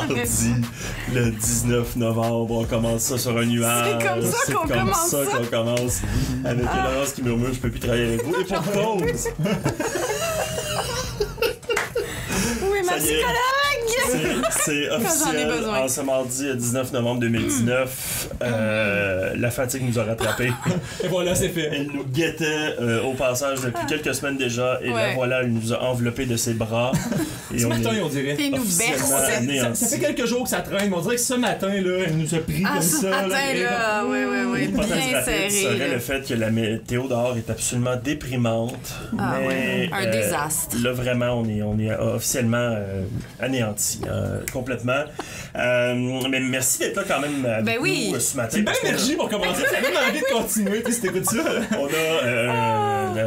mardi, le 19 novembre. On commence ça sur un nuage. C'est comme ça qu'on commence. Avec Laurence qui murmure, je peux plus travailler avec vous. Et pour cause. Oui, merci, collègue! C'est officiel. En ce mardi 19 novembre 2019, la fatigue nous a rattrapés. Et voilà, c'est fait. Elle nous guettait au passage depuis quelques semaines déjà. Et là, voilà, elle nous a enveloppés de ses bras. Et ce matin, on dirait. Et nous berce. Ça fait quelques jours que ça traîne. On dirait que ce matin, là, elle nous a pris comme ça. Ce matin, là, oui, bien serré. Serait le fait que la météo dehors est absolument déprimante. Mais, un désastre. Là, vraiment, on est officiellement anéanti, complètement. Mais merci d'être là quand même avec nous ce matin. C'est une belle énergie pour commencer. Ça donne envie de continuer, si t'écoutes ça. On a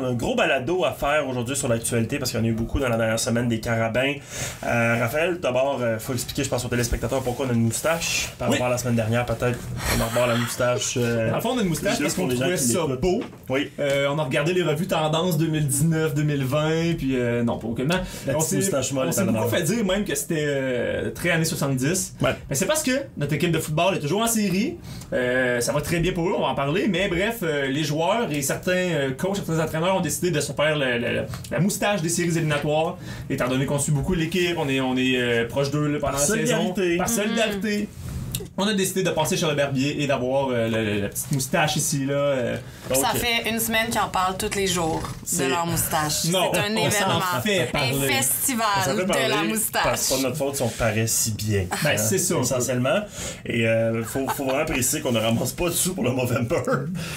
un gros balado à faire aujourd'hui sur l'actualité parce qu'il y en a eu beaucoup dans la dernière semaine des carabins. Raphaël, d'abord, faut expliquer, je pense, aux téléspectateurs pourquoi on a une moustache. Par rapport à la semaine dernière, peut-être. On a revoir la moustache. Dans le fond, on a une moustache parce qu'on trouvait ça beau. Oui. On a regardé les revues tendances 2019-2020, puis non, pas aucunement. La petite moustache molle. On s'est beaucoup fait dire même que c'était très années 70. Ouais. Mais c'est parce que notre équipe de football est toujours en série. Ça va très bien pour eux, on va en parler. Mais bref, les joueurs et certains coachs, certains entraîneurs ont décidé de se faire la moustache des séries éliminatoires. Étant donné qu'on suit beaucoup l'équipe, on est proche d'eux pendant la saison. Par solidarité. On a décidé de passer chez le barbier et d'avoir la petite moustache ici, là. Ça fait une semaine qu'ils en parlent tous les jours de leur moustache. Non, c'est un événement. Un Ça festival fait parler de la moustache. Parce que c'est pas notre faute si on paraît si bien. Ben, c'est ça. Essentiellement. Et faut vraiment préciser qu'on ne ramasse pas de sous pour le Movember.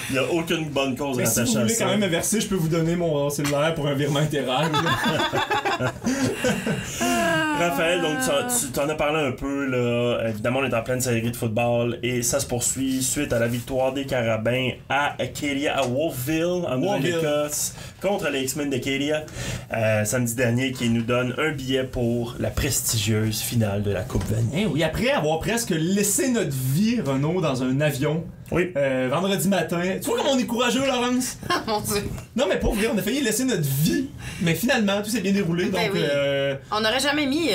Il n'y a aucune bonne cause rattachée à ça. Si vous voulez quand même me verser, je peux vous donner mon cellulaire pour un virement intérieur. Raphaël, donc tu t'en as parlé un peu, là. Évidemment, on est en pleine série de football et ça se poursuit suite à la victoire des Carabins à Acadia, à Wolfville, en Nouvelle-Écosse, contre les X-Men d'Acadia, samedi dernier, qui nous donne un billet pour la prestigieuse finale de la Coupe Vanier. Oui, après avoir presque laissé notre vie, Renaud, dans un avion. Oui. Vendredi matin. Tu vois comme on est courageux, Laurence? Mon Dieu. Non, mais pas vrai, on a failli laisser notre vie. Mais finalement, tout s'est bien déroulé. Ben donc, oui. On n'aurait jamais mis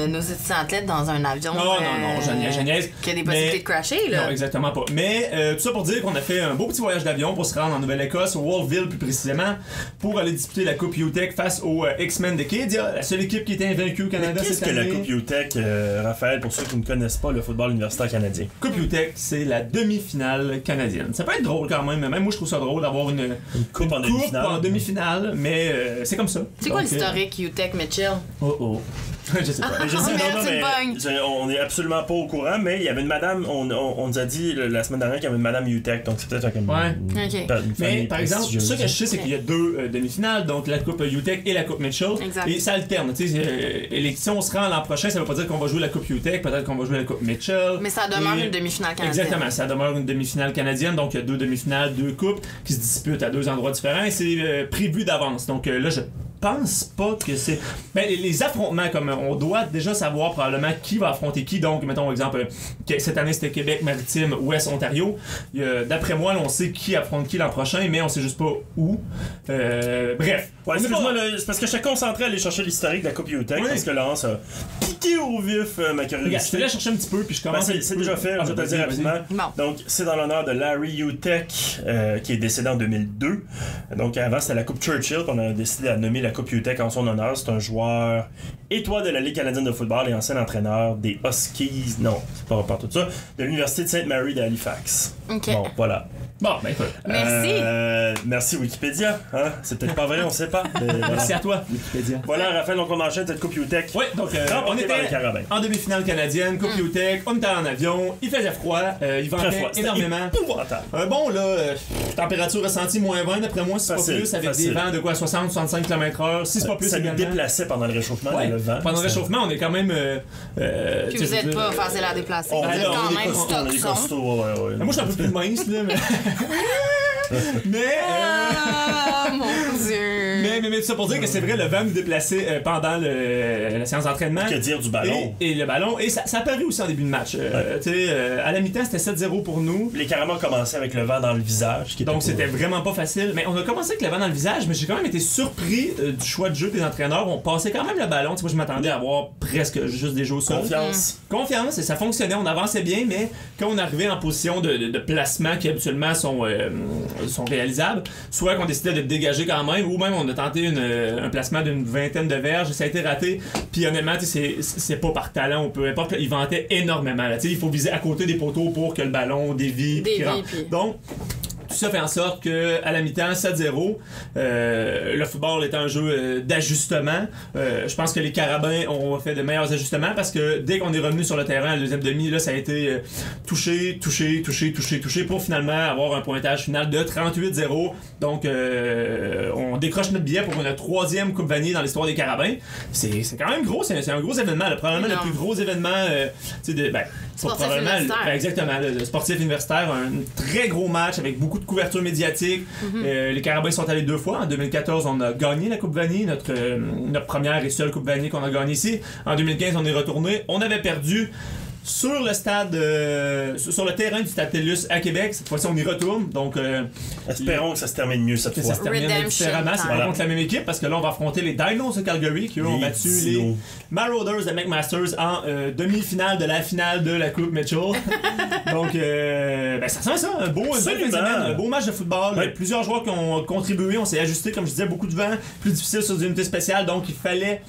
nos étudiants athlètes dans un avion. Non, je niaise. Qui a des possibilités de crasher, là. Non, exactement pas. Mais tout ça pour dire qu'on a fait un beau petit voyage d'avion pour se rendre en Nouvelle-Écosse, au Wolfville plus précisément, pour aller disputer la Coupe UTEC face aux X-Men d'Acadia, la seule équipe qui était invaincue au Canada cette année. Qu'est-ce que la Coupe UTEC, Raphaël, pour ceux qui ne connaissent pas le football universitaire canadien? Coupe UTEC, c'est la demi-finale canadienne. Ça peut être drôle quand même, même moi je trouve ça drôle d'avoir une coupe en demi-finale, mais c'est comme ça. C'est quoi l'historique UTEC Mitchell? Je sais pas. On est absolument pas au courant, mais il y avait une madame, on nous a dit la semaine dernière qu'il y avait une madame UTEC, donc c'est peut-être comme mais par exemple, ce que je sais, c'est qu'il y a deux demi-finales, donc la Coupe UTEC et la Coupe Mitchell, et ça alterne. Et si on se rend l'an prochain, ça veut pas dire qu'on va jouer la Coupe UTEC, peut-être qu'on va jouer la Coupe Mitchell. Mais ça demeure une demi-finale canadienne. Exactement, ça demeure une demi-finale canadienne, donc il y a deux demi-finales, deux coupes qui se disputent à deux endroits différents, et c'est prévu d'avance. Donc là, je pense pas que c'est... Ben, les affrontements, comme on doit déjà savoir probablement qui va affronter qui. Donc, mettons, exemple, cette année, c'était Québec-Maritime, Ouest-Ontario. D'après moi, là, on sait qui affronte qui l'an prochain, mais on sait juste pas où. Bref. Ouais, excuse-moi, c'est parce que je suis concentré à aller chercher l'historique de la Coupe UTEC, parce que Laurence a piqué au vif ma curiosité. Regarde, je te laisse chercher un petit peu, puis je commence... c'est déjà fait, je vais te le dire rapidement. Donc, c'est dans l'honneur de Larry UTEC, qui est décédé en 2002. Donc, avant, c'était la Coupe Churchill, qu'on a décidé à nommer la Coupe UTEC en son honneur. C'est un joueur étoile de la Ligue canadienne de football et ancien entraîneur des Huskies, non, c'est pas tout ça, de l'Université de Sainte Mary d'Halifax. Okay. Bon, voilà. Bon, ben écoute. Merci Wikipédia. Hein? C'est peut-être pas vrai, on sait pas. Merci à toi, Wikipédia. Voilà, Raphaël, donc on enchaîne cette Coupe UTEC. Oui, donc on était en demi-finale canadienne, Coupe UTEC, on était en avion, il faisait froid, il ventait énormément. Bon, là, température ressentie -20, d'après moi, si c'est pas plus, avec des vents de quoi, 60-65 km/h, si c'est pas plus. Ça nous déplaçait pendant le réchauffement, le vent. Pendant le réchauffement, on est quand même... Puis vous êtes pas facile à déplacer. On est est quand même costauds. Moi, je suis un peu plus mince, là, mais... Mon Dieu! Mais tout ça pour dire que c'est vrai, le vent nous déplaçait pendant la séance d'entraînement. Que dire du ballon? Et le ballon. Et ça a paru aussi en début de match. À la mi-temps, c'était 7-0 pour nous. Les Carabins ont commencé avec le vent dans le visage. Donc c'était vraiment pas facile. Mais on a commencé avec le vent dans le visage, mais j'ai quand même été surpris du choix de jeu des entraîneurs. On passait quand même le ballon. Moi, je m'attendais à avoir presque juste des jeux au sol. Confiance, et ça fonctionnait. On avançait bien, mais quand on arrivait en position de placement qui habituellement sont réalisables, soit qu'on décidait de dégager quand même, ou même on a tenté un placement d'une vingtaine de verges, ça a été raté. Puis honnêtement, c'est pas par talent ou peu importe, il vantait énormément. Là. Il faut viser à côté des poteaux pour que le ballon dévie. Donc, tout ça fait en sorte que à la mi-temps, 7-0, le football est un jeu d'ajustement. Je pense que les Carabins ont fait de meilleurs ajustements parce que dès qu'on est revenu sur le terrain à la deuxième demi, là, ça a été touché pour finalement avoir un pointage final de 38-0. Donc, on décroche notre billet pour une troisième Coupe Vanier dans l'histoire des Carabins. C'est quand même gros, c'est un gros événement, là, probablement le plus gros événement sportif universitaire. Exactement, le sportif universitaire, un très gros match avec beaucoup de couverture médiatique. Les Carabins sont allés 2 fois. En 2014, on a gagné la Coupe Vanier, notre première et seule Coupe Vanier qu'on a gagnée ici. En 2015, on est retourné. On avait perdu sur le stade, sur le terrain du Stade TELUS à Québec. Cette fois-ci, on y retourne. Donc, espérons que ça se termine mieux cette fois. Ça se termine différemment. C'est pas contre la même équipe parce que là, on va affronter les Dinos de Calgary qui, eux, ont battu les Marauders de McMasters en demi-finale de la finale de la Coupe Mitchell. Donc, ça sent ça. Un beau match de football. Ouais. Plusieurs joueurs qui ont contribué. On s'est ajusté, comme je disais, beaucoup de vent. Plus difficile sur des unités spéciales. Donc, il fallait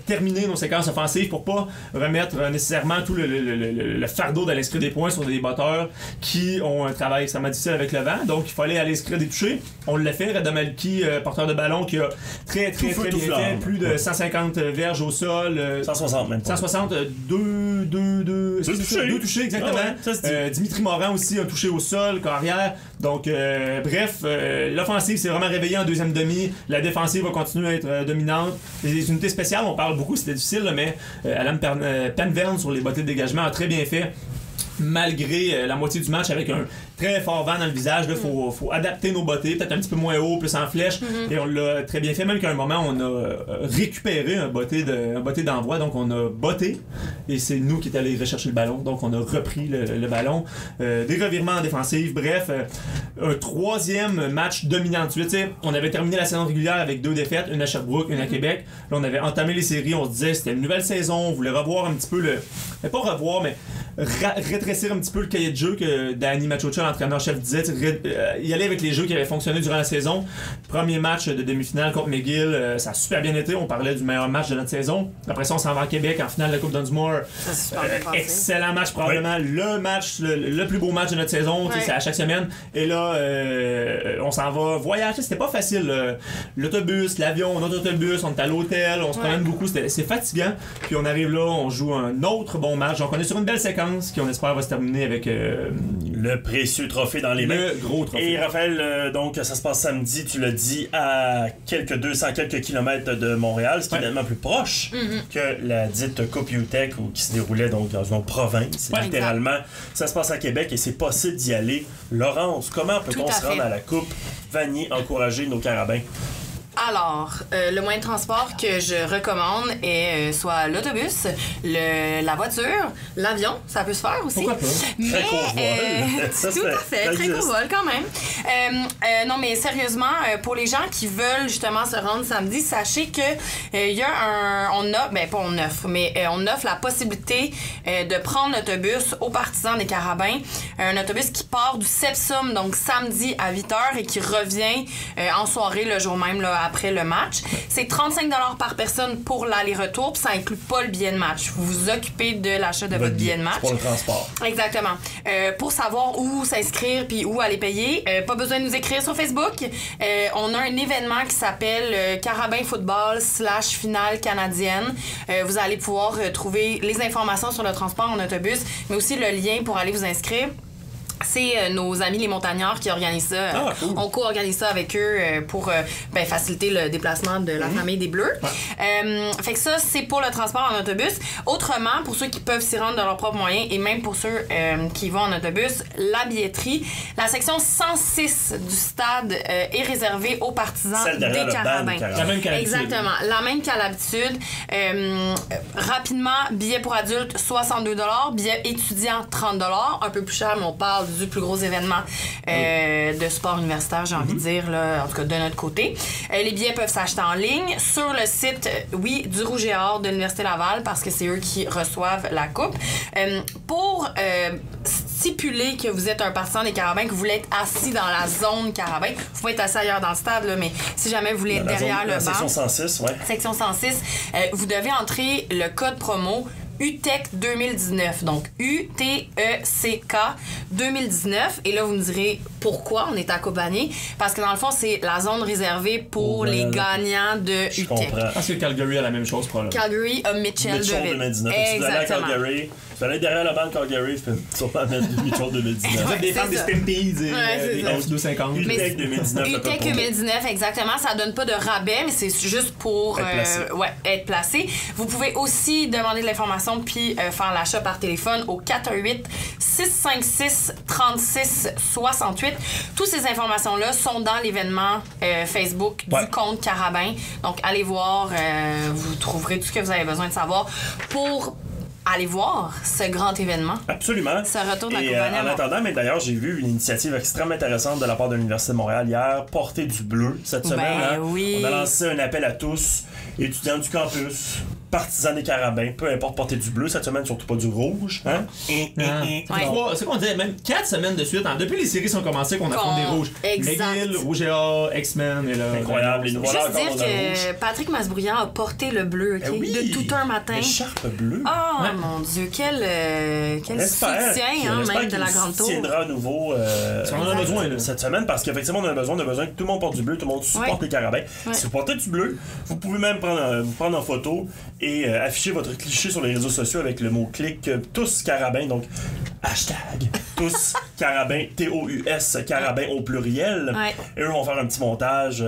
terminer nos séquences offensives pour pas remettre nécessairement tout le fardeau d'aller inscrire des points sur des batteurs qui ont un travail extrêmement difficile avec le vent. Donc, il fallait aller inscrire des touchés. On l'a fait. Red Malky, porteur de ballon, qui a très bien fait. Plus de 150 verges au sol. 160 même. 160, deux touchés, exactement. Ouais, Dimitri Morin aussi, un touché au sol, carrière. Donc, bref, l'offensive s'est vraiment réveillée en deuxième demi. La défensive va continuer à être dominante. Les unités spéciales, on parle beaucoup, c'était difficile, là, mais Alan Penverne sur les bottées de dégagement a très bien fait. Malgré la moitié du match avec un très fort vent dans le visage, il faut adapter nos bottées, peut-être un petit peu moins haut, plus en flèche, et on l'a très bien fait, même qu'à un moment on a récupéré un botté d'envoi, donc on a botté, et c'est nous qui est allé rechercher le ballon, donc on a repris le ballon, des revirements en défensive, bref, un troisième match dominant de suite. On avait terminé la saison régulière avec 2 défaites, une à Sherbrooke, une à Québec, là on avait entamé les séries, on se disait c'était une nouvelle saison, on voulait revoir un petit peu pas revoir, mais rétrécir un petit peu le cahier de jeu que Danny Machocha, l'entraîneur-chef, disait, y aller avec les jeux qui avaient fonctionné durant la saison. Premier match de demi-finale contre McGill, ça a super bien été, on parlait du meilleur match de notre saison. Après ça, on s'en va à Québec en finale de la Coupe Dunsmore. Excellent match, probablement le match, le plus beau match de notre saison, c'est à chaque semaine. Et là, on s'en va voyager, c'était pas facile. L'autobus, l'avion, notre autobus, on est à l'hôtel, on se promène beaucoup, c'est fatigant. Puis on arrive là, on joue un autre bon match. Donc on est sur une belle séquence qui, on espère, va se terminer avec le précieux trophée dans les mains. Le gros trophée. Et Raphaël, donc ça se passe samedi, tu l'as dit, à quelques kilomètres de Montréal, ce qui est tellement plus proche que la dite Coupe UTEC qui se déroulait donc dans une province, littéralement. Ça se passe à Québec et c'est possible d'y aller. Laurence, comment peut-on se rendre à la Coupe Vanier, encourager nos Carabins? Alors, le moyen de transport que je recommande est soit l'autobus, la voiture, l'avion, ça peut se faire aussi. Pourquoi pas? Mais, très convoi. tout à fait, très convoi quand même. Non, mais sérieusement, pour les gens qui veulent justement se rendre samedi, sachez que il y a on offre la possibilité de prendre l'autobus aux partisans des Carabins, un autobus qui part du Sepsum, donc samedi à 8h et qui revient en soirée le jour même là, après le match. C'est 35$ par personne pour l'aller-retour, puis ça inclut pas le billet de match. Vous vous occupez de l'achat de votre billet de match. Pour le transport. Exactement. Pour savoir où s'inscrire puis où aller payer, pas besoin de nous écrire sur Facebook. On a un événement qui s'appelle Carabin Football / finale canadienne. Vous allez pouvoir trouver les informations sur le transport en autobus, mais aussi le lien pour aller vous inscrire. c'est nos amis les montagnards qui organisent ça. Cool. On co-organise ça avec eux pour faciliter le déplacement de la famille des Bleus. Fait que ça, c'est pour le transport en autobus. Autrement, pour ceux qui peuvent s'y rendre de leurs propres moyens et même pour ceux qui vont en autobus, la billetterie, la section 106 du stade est réservée aux partisans des Carabins. La même qu'à l'habitude. Exactement, la même qu'à l'habitude. Rapidement, billets pour adultes, 62 $, billets étudiants, 30 $. Un peu plus cher, mais on parle du plus gros événement de sport universitaire, j'ai envie de dire, là, en tout cas de notre côté. Les billets peuvent s'acheter en ligne sur le site, du Rouge et Or de l'Université Laval, parce que c'est eux qui reçoivent la coupe. Pour stipuler que vous êtes un partisan des Carabins, que vous voulez être assis dans la zone Carabin, vous pouvez être assis ailleurs dans le stade, là, mais si jamais vous voulez être derrière le banc... Section 106, ouais. Section 106, vous devez entrer le code promo UTEC 2019, donc UTECK 2019. Et là, vous me direz pourquoi on est à Coupvanier. Parce que dans le fond, c'est la zone réservée pour les gagnants de Je UTEC. comprends. Parce que Calgary a la même chose, probablement. Calgary a Mitchell Mitchell DeWitt. 2019. Tu vas aller à Exactement. Calgary, tu vas aller derrière la banque Calgary, tu peux sûrement mettre Mitchell 2019. Vous êtes des c'est fans des ça. Stampedes et Ouais, des c'est ça. F250. UTEC 2019. UTEC 2019, exactement. Ça donne pas de rabais, mais c'est juste pour Être placé. être placé. Vous pouvez aussi demander de l'information puis faire l'achat par téléphone au 418-656-3668. Toutes ces informations-là sont dans l'événement Facebook du compte Carabin. Donc, allez voir. Vous trouverez tout ce que vous avez besoin de savoir pour aller voir ce grand événement. Absolument. Ça retourne à Et Coupvanier. en attendant, mais d'ailleurs, j'ai vu une initiative extrêmement intéressante de la part de l'Université de Montréal hier, Porter du bleu, cette semaine. Hein. Oui. On a lancé un appel à tous, étudiants du campus, partisans des Carabins, peu importe porter du bleu cette semaine, surtout pas du rouge. Hein? Ouais. C'est qu'on disait même 4 semaines de suite. Depuis les séries sont commencées qu'on affronte des rouges. Exact. McGill, Rouge et Or, X-Men et là. Incroyable, les nouveaux Juste encore dire dans le rouge. que Patrick Masbrouillant a porté le bleu, OK? Oui, de tout un matin. l'écharpe bleue. Oh Ouais. mon Dieu, quel On espère soutien qu'il- même de la Grande Tour. tiendra à nouveau On en a besoin, là. cette semaine parce qu'effectivement on a besoin que tout le monde porte du bleu, tout le monde supporte les Carabins. Ouais. Si vous portez du bleu, vous pouvez même vous prendre en photo et afficher votre cliché sur les réseaux sociaux avec le mot-clic tous Carabins, donc hashtag tous Carabins, TOUS Carabins au pluriel. Ouais. Et eux vont faire un petit montage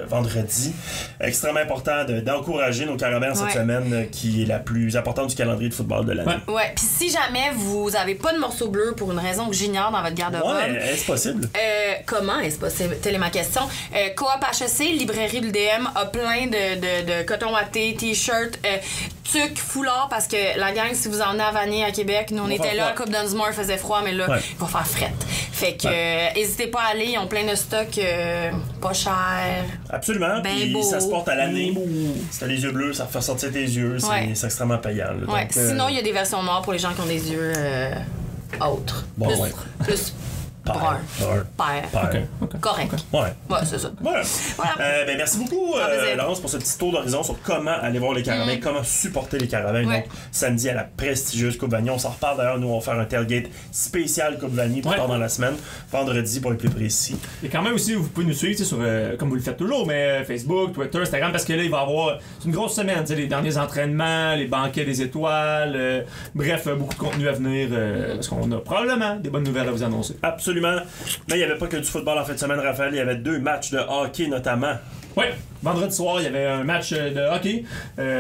vendredi. Extrêmement important d'encourager nos Carabins cette Ouais. semaine qui est la plus importante du calendrier de football de l'année. Ouais. Ouais, puis si jamais vous avez pas de morceau bleu pour une raison que j'ignore dans votre garde-robe, Ouais, est-ce possible? comment est-ce possible? Telle est ma question. Coop HEC, librairie de l'UDM, a plein de coton watté, t-shirts, tucs, foulards, parce que la gang, si vous en venez à Vanier, à Québec, nous on va était faire là, froid. Coupe Dunsmore, il faisait froid, mais là, Ouais. il va faire fret. Fait que, n'hésitez pas à aller, ils ont plein de stocks pas chers. Absolument. Ben Puis beau. ça se porte à l'année. Si t'as les yeux bleus, ça fait sortir tes yeux. Ouais. C'est extrêmement payant. Là. Ouais. Donc, Sinon, il y a des versions noires pour les gens qui ont des yeux autres. Bon, plus, ouais. plus Père. brun. Père. Père. Père. Correct. Ouais. Ouais, c'est ça. Voilà. Voilà. Ben, merci beaucoup, plaisir. Laurence, pour ce petit tour d'horizon sur comment aller voir les Carabins, comment supporter les Carabins. Ouais. Donc, samedi à la prestigieuse Coupe Vanier. On s'en reparle d'ailleurs. Nous, on va faire un tailgate spécial Coupe Vanier plus Ouais. tard dans la semaine. Vendredi, pour être plus précis. Et quand même aussi, vous pouvez nous suivre tu sais, sur, comme vous le faites toujours, mais Facebook, Twitter, Instagram, parce que là, il va y avoir c'est une grosse semaine. Tu sais, les derniers entraînements, les banquets des étoiles, bref, beaucoup de contenu à venir, parce qu'on a probablement des bonnes nouvelles à vous annoncer. Absolument. Mais il n'y avait pas que du football en fin de semaine, Raphaël. Il y avait 2 matchs de hockey, notamment. Oui, vendredi soir, il y avait un match de hockey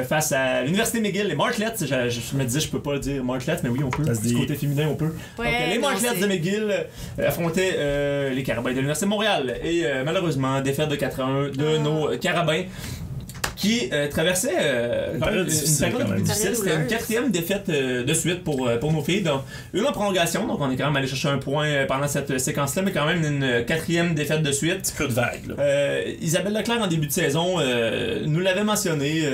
face à l'Université McGill, les Martlets. Je me disais, je peux pas le dire Martlets, mais oui, on peut. Ça se Du dit. côté féminin, on peut. Ouais, Donc, les non, Martlets c'est- de McGill affrontaient les Carabins de l'Université de Montréal. Et malheureusement, défaite de 4-1 de nos Carabins, qui traversait quand même période difficile, une période quand même. difficile. C'était une 4e défaite de suite pour nos filles. Donc, une en prolongation, donc on est quand même allé chercher un point pendant cette séquence-là, mais quand même une 4e défaite de suite. Creux de vague, là. Isabelle Leclerc, en début de saison, nous l'avait mentionné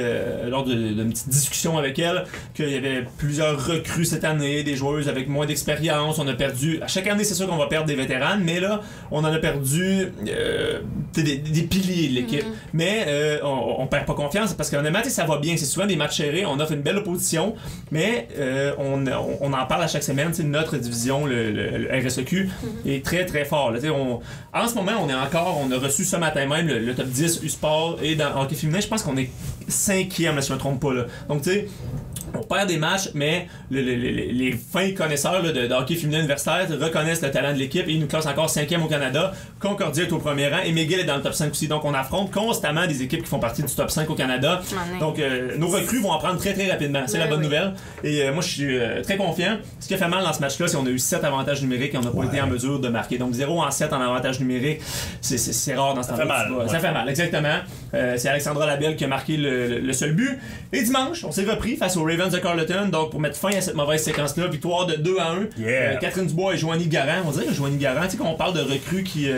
lors d'une petite discussion avec elle, qu'il y avait plusieurs recrues cette année, des joueuses avec moins d'expérience. On a perdu, à chaque année, c'est sûr qu'on va perdre des vétérans, mais là, on en a perdu des piliers de l'équipe. Mais on perd pas confiance parce qu'honnêtement, ça va bien. C'est souvent des matchs serrés, on offre une belle opposition, mais on en parle à chaque semaine. Notre division, le RSEQ, est très très fort. Là, en ce moment, on a reçu ce matin même le top 10 U-Sport et dans hockey féminin, je pense qu'on est 5e, là, si je me trompe pas. Là. Donc, tu sais, On perd des matchs, mais les fins connaisseurs là, de hockey féminin universitaire reconnaissent le talent de l'équipe et ils nous classent encore 5e au Canada. Concordia est au premier rang et McGill est dans le top 5 aussi. Donc on affronte constamment des équipes qui font partie du top 5 au Canada. Donc nos recrues vont en prendre très très rapidement. C'est la bonne nouvelle. Et moi je suis très confiant. Ce qui a fait mal dans ce match-là, c'est qu'on a eu 7 avantages numériques et on n'a pas été en mesure de marquer. Donc 0 en 7 en avantage numérique, c'est rare dans ce temps-là. Ça fait mal. Ça fait mal, exactement. C'est Alexandra Labelle qui a marqué le seul but. Et dimanche, on s'est repris face aux Ravens de Carleton. Donc, pour mettre fin à cette mauvaise séquence-là, victoire de 2-1. Catherine Dubois et Joanie Garand. On dirait que Joanie Garand, tu sais, quand on parle de recrues qui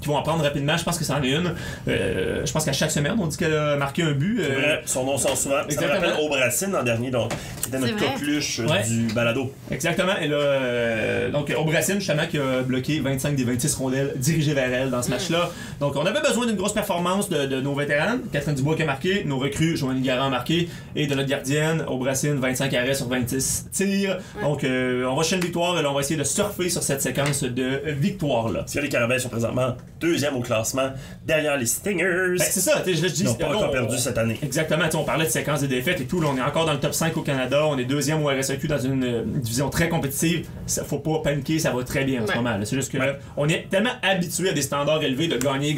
vont apprendre rapidement, je pense que c'en est une. Je pense qu'à chaque semaine, on dit qu'elle a marqué un but. C'est vrai, son nom sort souvent. Exactement. Ça me rappelle Aubracine l'an dernier, donc, qui était notre coqueluche du balado. Exactement. Et là, donc, Aubracine, justement, qui a bloqué 25 des 26 rondelles dirigées vers elle dans ce match-là. Donc, on avait besoin d'une grosse performance de nos vétérans. Catherine Dubois qui a marqué, nos recrues, Joanie Garand a marqué, et de notre gardienne, Aubracine, 25 arrêts sur 26 tirs. Donc, on va chercher une victoire et là, on va essayer de surfer sur cette séquence de victoire-là. Parce que les Carabins sont présentement 2e au classement derrière les Stingers. C'est ça, je dis. Ils n'ont pas encore perdu cette année. Exactement, on parlait de séquence de défaites et tout. Là, on est encore dans le top 5 au Canada. On est 2e au RSEQ dans une division très compétitive. Faut pas paniquer, ça va très bien en ce moment. C'est juste que on est tellement habitué à des standards élevés de gagner.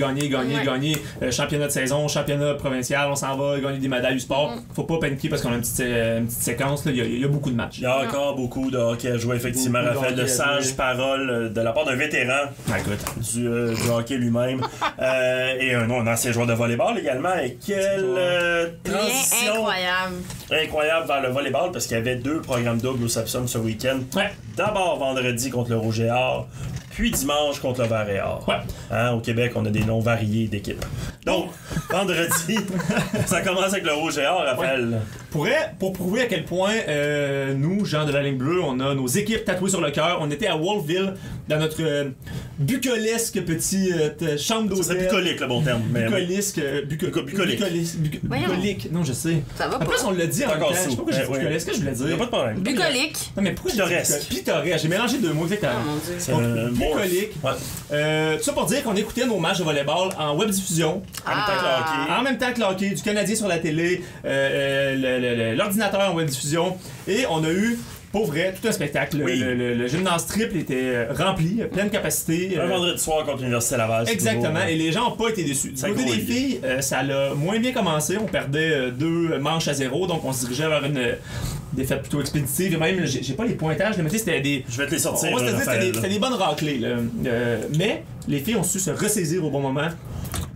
Championnat de saison, championnat provincial, on s'en va gagner des médailles du sport. Faut pas paniquer parce qu'on a une petite séquence. Il y a beaucoup de matchs. Il y a encore beaucoup de hockey à jouer, effectivement. Raphaël, de sages paroles de la part d'un vétéran du hockey lui-même. Et un ancien joueur de volleyball également. Et quelle transition incroyable vers le volleyball parce qu'il y avait 2 programmes doubles au Sapsum ce week-end. D'abord vendredi contre le Rouge et Or, puis dimanche contre le Vert et Or. Au Québec, on a des noms variés d'équipes. Donc, vendredi, ça commence avec le Rouge et Or, Raphaël. Pour prouver à quel point nous, gens de la ligne bleue, on a nos équipes tatouées sur le cœur. On était à Wolfville, dans notre bucolique petite chambre d'hôtel. C'est bucolique, le bon terme. Bucolique. Non, je sais. Ça va pas. Après, on l'a dit en même temps. Je sais pas pourquoi j'ai dit bucolique. Est-ce que je voulais dire? Il n'y a pas de problème. Bucolique. Non, mais pourquoi pittoresque. Pittoresque. J'ai mélangé 2 mots, exactement. Bucolique. Tout ça pour dire qu'on écoutait nos matchs de volleyball en webdiffusion. En même temps que le hockey. Du Canadien sur la télé, l'ordinateur en webdiffusion. Et on a eu, pour vrai, tout un spectacle. Le gymnase triple était rempli, pleine capacité. Un vendredi soir contre l'Université Laval. Exactement. Et les gens n'ont pas été déçus. Du côté des filles, ça l'a moins bien commencé. On perdait 2 manches à 0. Donc on se dirigeait vers une défaite plutôt expéditive. Et même, j'ai pas les pointages, mais c'était des. Je vais te les sortir. C'était des bonnes raclées. Mais les filles ont su se ressaisir au bon moment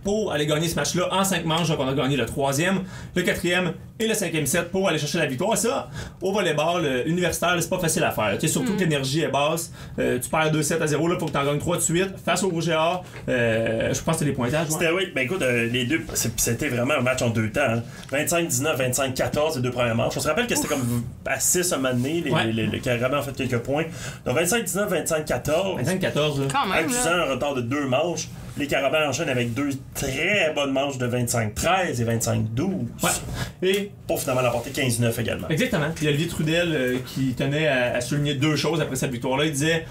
pour aller gagner ce match-là en 5 manches. Donc on a gagné le 3e, le 4e et le 5e set pour aller chercher la victoire. Ça, au volleyball universitaire, c'est pas facile à faire. Surtout que l'énergie est basse. Tu perds 2-7 à 0, là, faut que tu en gagnes 3 de suite. Face au Rouge et Or, je pense que c'était les pointages. Ben écoute, les deux, c'était vraiment un match en 2 temps. Hein. 25-19, 25-14, les 2 premières manches. On se rappelle que c'était comme à 6 à un moment donné. Le Carabin a fait quelques points. Donc 25-19, 25-14. 25-14, accusant un retard de 2 manches. Les Carabins enchaînent avec 2 très bonnes manches de 25-13 et 25-12. Et pour finalement l'emporter 15-9 également. Exactement. Puis Olivier Trudel qui tenait à souligner 2 choses après cette victoire-là. Il disait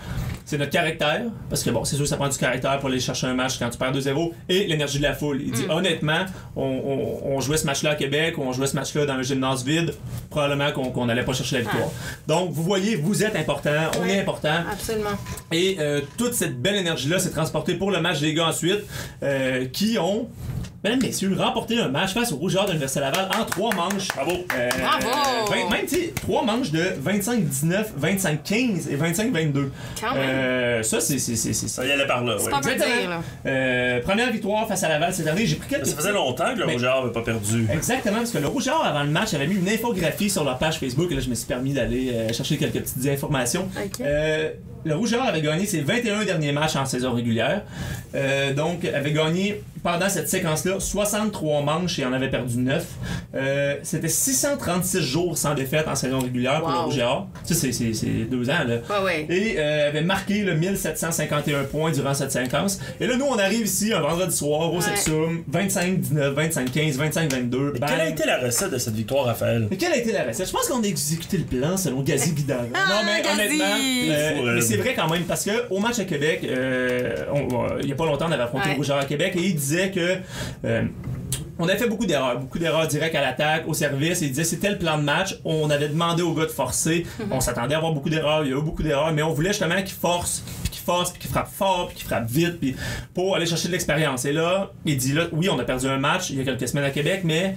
c'est notre caractère, parce que bon, c'est sûr que ça prend du caractère pour aller chercher un match quand tu perds 2-0, et l'énergie de la foule. Il dit honnêtement, on jouait ce match-là à Québec, on jouait ce match-là dans le gymnase vide, probablement qu'on n'allait pas chercher la victoire. Donc vous voyez, vous êtes important, on est important. Absolument. Et toute cette belle énergie-là s'est transportée pour le match des gars ensuite, qui ont, mesdames et messieurs, remporté un match face au Rouge et Or de l'Université Laval en 3 manches. Bravo! Bravo! Même, tu sais, 3 manches de 25-19, 25-15 et 25-22. Ça, c'est. Ça y allait par là, c'est pas dire, là. Première victoire face à Laval cette année. J'ai pris quelques. Ça faisait longtemps que le Rouge et Or n'avait pas perdu. Exactement, parce que le Rouge et Or, avant le match, avait mis une infographie sur leur page Facebook. Et là, je me suis permis d'aller chercher quelques petites informations. Le Rouge et Or avait gagné ses 21 derniers matchs en saison régulière. Donc, avait gagné pendant cette séquence-là 63 manches et en avait perdu 9. C'était 636 jours sans défaite en saison régulière pour le Rouge et Or. Ça, c'est 2 ans, là. Et avait marqué le 1751 points durant cette séquence. Et là, nous, on arrive ici un vendredi soir au Sepsum, 25-19, 25-15, 25-22. Quelle a été la recette de cette victoire, Raphaël? Mais quelle a été la recette? Je pense qu'on a exécuté le plan selon Gazi Guidara. Non, mais honnêtement, mais c'est vrai quand même, parce que au match à Québec, il y a pas longtemps, on avait affronté le Rouge et Or à Québec, et il disait que On avait fait beaucoup d'erreurs directes à l'attaque, au service. Il disait c'était le plan de match. On avait demandé aux gars de forcer. On s'attendait à avoir beaucoup d'erreurs. Il y a eu beaucoup d'erreurs, mais on voulait justement qu'ils forcent, puis qu'ils frappent fort, puis qu'ils frappent vite, puis pour aller chercher de l'expérience. Et là, il dit là, oui, on a perdu un match il y a quelques semaines à Québec, mais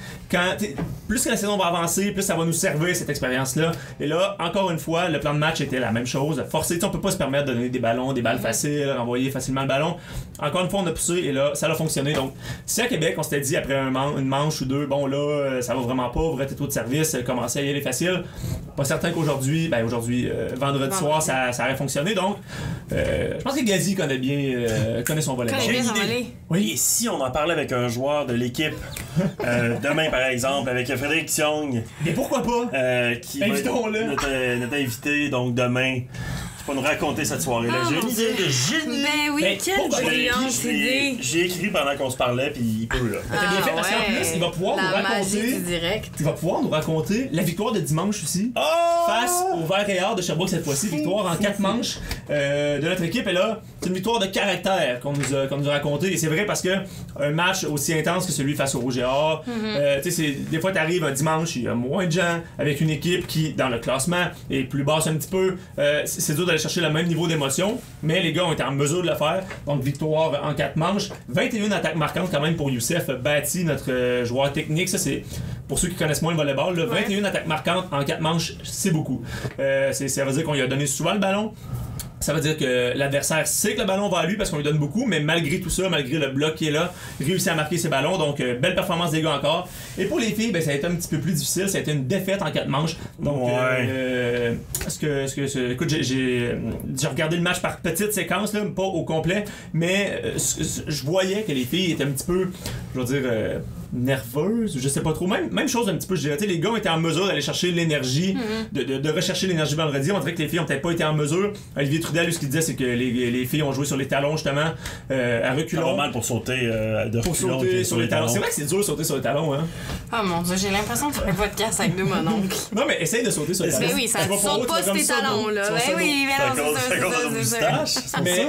plus que la saison va avancer, plus ça va nous servir cette expérience-là. Et là, encore une fois, le plan de match était la même chose. Forcer, on peut pas se permettre de donner des ballons, des balles faciles, renvoyer facilement le ballon. Encore une fois, on a poussé et là, ça a fonctionné. Donc, si à Québec, on s'était dit après une manche ou deux, bon là, ça va vraiment pas, vous êtes taux de service, commencez à y aller facile. Pas certain qu'aujourd'hui, vendredi soir, ça aurait fonctionné. Donc, je pense que Gazi connaît son volet. Connaît bien son volet. Oui, et si on en parlait avec un joueur de l'équipe, demain par exemple, avec Frédéric Thiong. Mais pourquoi pas? Qui va être notre invité, donc demain. Tu vas nous raconter cette soirée-là. J'ai une idée de génie. Ben oui, quelle brillante idée. J'ai écrit pendant qu'on se parlait, puis il peut, là. T'as bien fait parce qu'en plus, il va pouvoir nous raconter. Il va pouvoir nous raconter la victoire de dimanche aussi. Face au Vert et Or de Sherbrooke cette fois-ci. Victoire en 4 manches de notre équipe. Et là, c'est une victoire de caractère qu'on nous a raconté. Et c'est vrai parce que un match aussi intense que celui face au Rouge et Or, des fois, t'arrives un dimanche, il y a moins de gens avec une équipe qui, dans le classement, est plus basse un petit peu. C'est dur d'aller chercher le même niveau d'émotion, mais les gars ont été en mesure de le faire. Donc, victoire en 4 manches. 21 attaques marquantes quand même pour Youssef Bati, notre joueur technique. Ça, c'est pour ceux qui connaissent moins le volleyball. Là, 21 attaques marquantes en 4 manches, c'est beaucoup. Ça veut dire qu'on lui a donné souvent le ballon. Ça veut dire que l'adversaire sait que le ballon va à lui parce qu'on lui donne beaucoup, mais malgré tout ça, malgré le bloc qui est là, il réussit à marquer ses ballons. Donc, belle performance des gars encore. Et pour les filles, ça a été un petit peu plus difficile. Ça a été une défaite en 4 manches. Donc, écoute, j'ai regardé le match par petites séquences, là, pas au complet, mais je voyais que les filles étaient un petit peu, je veux dire, nerveuses, je sais pas trop. Même chose un petit peu, je dirais. Les gars étaient en mesure d'aller chercher l'énergie, de rechercher l'énergie vendredi. On dirait que les filles ont peut-être pas été en mesure. Olivier Trudel, lui, ce qu'il disait, c'est que les filles ont joué sur les talons, justement, à reculons. C'est normal pour sauter pour sauter sur les talons. C'est vrai que c'est dur de sauter sur les talons, hein. Ah mon Dieu, j'ai l'impression de faire un podcast avec deux mononcles. Non, mais essaye de sauter sur les talons. Mais oui, ça ne saute pas sur tes talons, là. Ben oui, mais non, c'est ça. Mais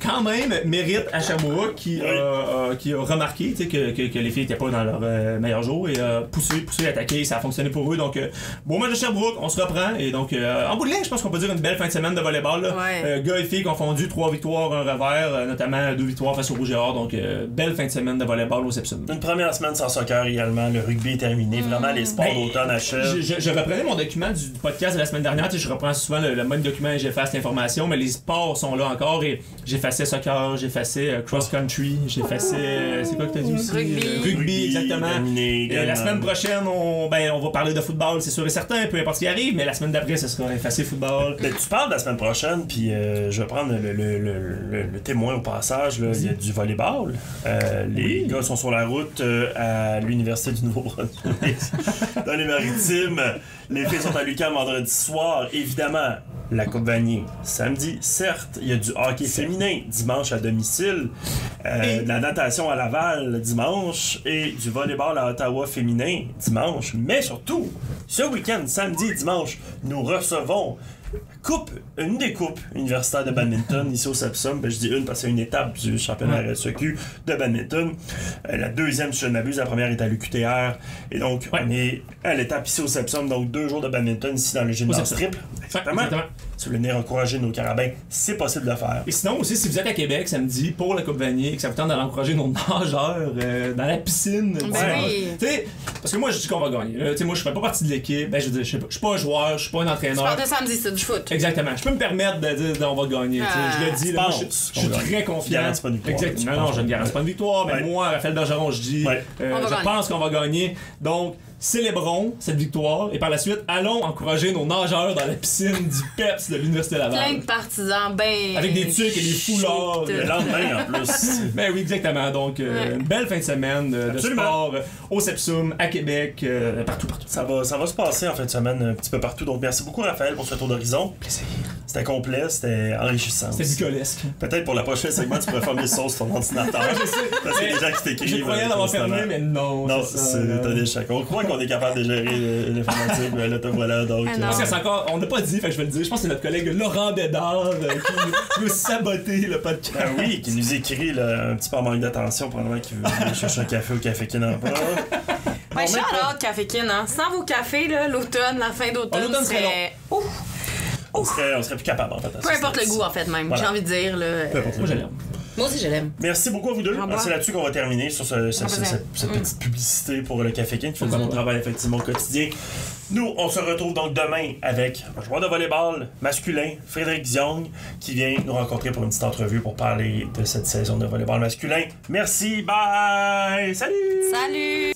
quand même, mérite à Sherbrooke qui a remarqué que les filles n'étaient pas dans leur meilleur jour et poussé, attaqué, ça a fonctionné pour eux. Donc, bon match de Sherbrooke, on se reprend. Et donc, en bout de ligne, je pense qu'on peut dire une belle fin de semaine de volleyball. Là. Gars et filles confondus, 3 victoires, 1 revers, notamment 2 victoires face au Rouge et Or. Donc, belle fin de semaine de volleyball au Sepsum. Une première semaine sans soccer également. Le rugby est terminé. Vraiment, les sports d'automne achèvent. Je reprenais mon document du podcast de la semaine dernière. Je reprends souvent le même document et j'efface l'information, mais les sports sont là encore. Et j'effaçais soccer, j'effaçais cross-country, j'effaçais. C'est quoi que t'as dit aussi? Rugby, exactement. Et la semaine prochaine, on va parler de football, c'est sûr et certain, peu importe ce qui arrive, mais la semaine d'après, ce sera effacé football. Ben, tu parles de la semaine prochaine, puis je vais prendre le témoin au passage. Là. Il y a du volleyball. Les gars sont sur la route à l'Université du Nouveau-Brunswick, dans les Maritimes. Les filles sont à l'UQAM vendredi soir, évidemment. La Coupe Vanier, samedi, certes. Il y a du hockey féminin, dimanche à domicile. De la natation à Laval, dimanche. Et du volleyball à Ottawa féminin, dimanche. Mais surtout, ce week-end, samedi et dimanche, nous recevons une des coupes universitaires de badminton ici au Sepsum. Je dis une parce que c'est une étape du championnat RSEQ de badminton. La deuxième, si je ne m'abuse, la première est à l'UQTR. Et donc, on est à l'étape ici au Sepsum. Donc, 2 jours de badminton ici dans le gymnase triple. Exactement. Si vous voulez venir encourager nos carabins, c'est possible de le faire. Et sinon aussi, si vous êtes à Québec samedi pour la Coupe Vanier et que ça vous tente d'aller encourager nos nageurs dans la piscine, parce que moi je dis qu'on va gagner. Moi je fais pas partie de l'équipe, je veux dire, je suis pas un joueur, je suis pas un entraîneur. Tu parles de samedi, c'est du foot. Exactement. Je peux me permettre de dire qu'on va gagner. Je le dis, là, je suis très confiant. Exactement. Non, je ne garantis pas une victoire, mais moi, Raphaël Bergeron, je dis, je pense qu'on va gagner. Donc, célébrons cette victoire et par la suite, allons encourager nos nageurs dans la piscine du PEPS de l'Université Laval. Plein de partisans, avec des tucs et des foulards. Le lendemain, en plus. Ben oui, exactement. Donc, une belle fin de semaine de sport au Sepsum, à Québec, partout. Ça va se passer en fin de semaine un petit peu partout. Donc, merci beaucoup, Raphaël, pour ce tour d'horizon. Plaisir. C'était complet, c'était enrichissant. C'était aussi. bucolesque. Peut-être pour la prochaine segment, tu pourrais fermer sauce sur ton ordinateur. Je sais. Parce qu'il y a des gens qui t'écrivent. J'ai croyais l'avoir fermé, mais non. Non, c'est ça, c'est là. un échec. On croit qu'on est capable de gérer l'informatique, mais là, te voilà, donc... Ah non. Parce que c'est encore, on n'a pas dit, fait que je vais le dire. Je pense que c'est notre collègue Laurent Bédard qui veut saboter le podcast. Ah oui, qui nous écrit là, un petit peu en manque d'attention, probablement qu'il veut aller chercher un café au Café Kin en bas. Ouais, shout-out Café Kin, hein. Sans vos cafés, là, l'automne, la fin d'automne, l'automne serait serait... Ouf! On serait plus capable, en fait. Peu importe le goût, en fait, même. Voilà. J'ai envie de dire, là. Peu importe le Moi, je goût. l'aime. Moi aussi, je l'aime. Merci beaucoup à vous deux. Au revoir. C'est là-dessus qu'on va terminer sur cette petite publicité pour le Café Kin qui fait du bon travail effectivement au quotidien. Nous, on se retrouve donc demain avec un joueur de volleyball masculin, Frédéric Diong, qui vient nous rencontrer pour une petite entrevue pour parler de cette saison de volleyball masculin. Merci, bye! Salut! Salut!